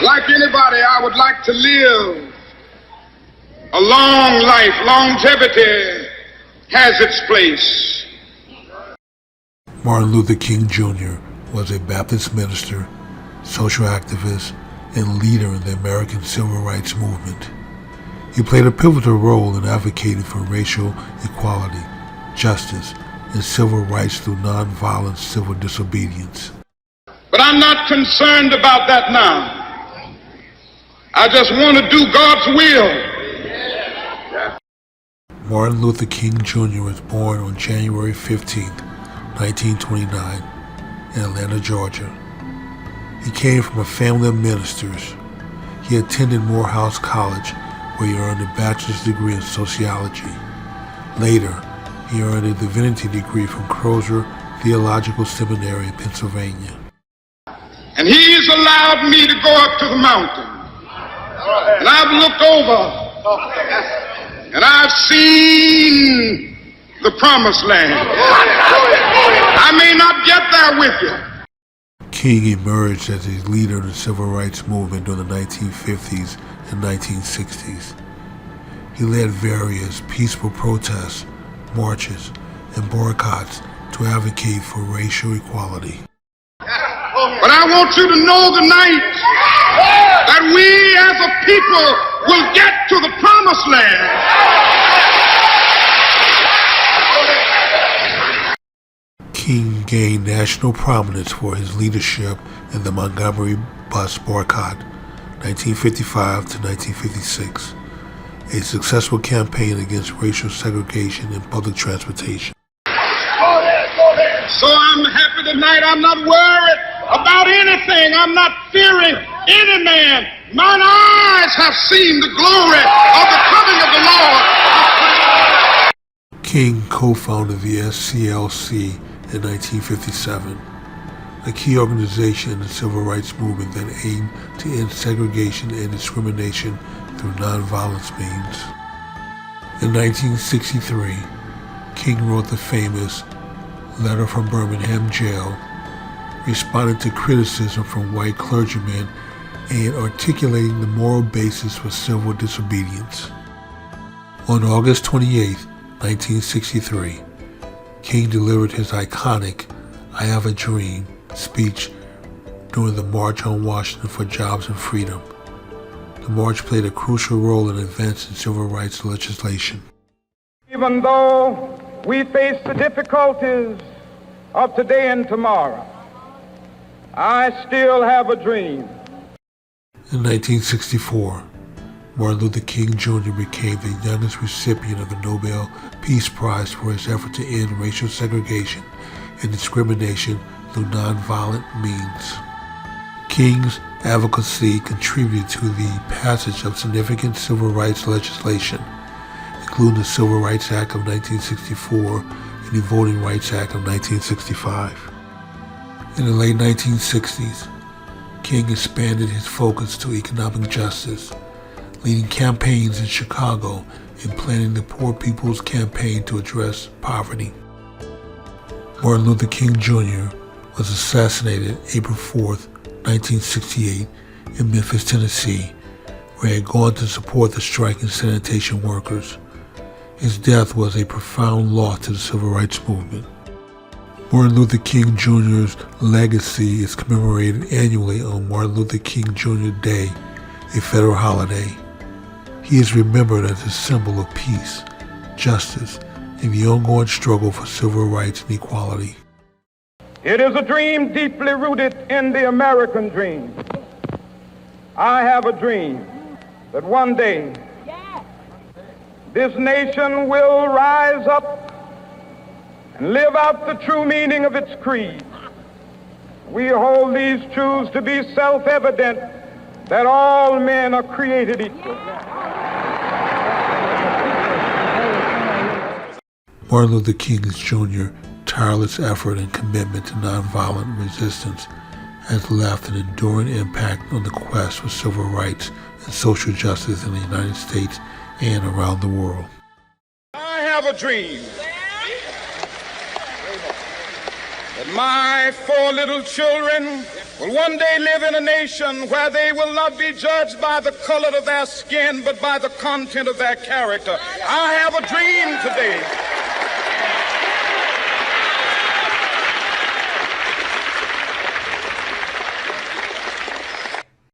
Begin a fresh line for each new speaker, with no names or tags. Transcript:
Like anybody, I would like to live a long life. Longevity has its place.
Martin Luther King Jr. was a Baptist minister, social activist, and leader in the American Civil Rights Movement. He played a pivotal role in advocating for racial equality, justice, and civil rights through nonviolent civil disobedience.
But I'm not concerned about that now. I just want to do God's will.
Martin Luther King Jr. was born on January 15, 1929, in Atlanta, Georgia. He came from a family of ministers. He attended Morehouse College, where he earned a bachelor's degree in sociology. Later, he earned a divinity degree from Crozer Theological Seminary in Pennsylvania.
And he's allowed me to go up to the mountain. And I've looked over, and I've seen the promised land. I may not get there with you.
King emerged as a leader in the civil rights movement during the 1950s and 1960s. He led various peaceful protests, marches, and boycotts to advocate for racial equality.
But I want you to know tonight that we as a people will get to the promised land.
King gained national prominence for his leadership in the Montgomery bus boycott, 1955 to 1956, a successful campaign against racial segregation in public transportation.
So I'm happy tonight. I'm not worried about anything. I'm not fearing any man. Mine eyes have seen the glory of the coming of the Lord.
King co-founded the SCLC in 1957, a key organization in the civil rights movement that aimed to end segregation and discrimination through nonviolence means. In 1963, King wrote the famous Letter from Birmingham Jail, responding to criticism from white clergymen and articulating the moral basis for civil disobedience. On August 28, 1963, King delivered his iconic "I Have a Dream" speech during the March on Washington for Jobs and Freedom. The march played a crucial role in advancing civil rights legislation.
Even though we face the difficulties of today and tomorrow, I still have a dream.
In 1964, Martin Luther King Jr. became the youngest recipient of the Nobel Peace Prize for his effort to end racial segregation and discrimination through nonviolent means. King's advocacy contributed to the passage of significant civil rights legislation, including the Civil Rights Act of 1964 and the Voting Rights Act of 1965. In the late 1960s, King expanded his focus to economic justice, leading campaigns in Chicago and planning the Poor People's Campaign to address poverty. Martin Luther King Jr. was assassinated April 4, 1968 in Memphis, Tennessee, where he had gone to support the striking sanitation workers. His death was a profound loss to the civil rights movement. Martin Luther King Jr.'s legacy is commemorated annually on Martin Luther King Jr. Day, a federal holiday. He is remembered as a symbol of peace, justice, and the ongoing struggle for civil rights and equality.
It is a dream deeply rooted in the American dream. I have a dream that one day this nation will rise up and live out the true meaning of its creed. We hold these truths to be self-evident, that all men are created equal.
Martin Luther King Jr. tireless effort and commitment to nonviolent resistance has left an enduring impact on the quest for civil rights and social justice in the United States and around the world.
I have a dream that my 4 little children
will one day live in a nation where they will not be judged by the color of their skin, but by the content of their character. I have a dream today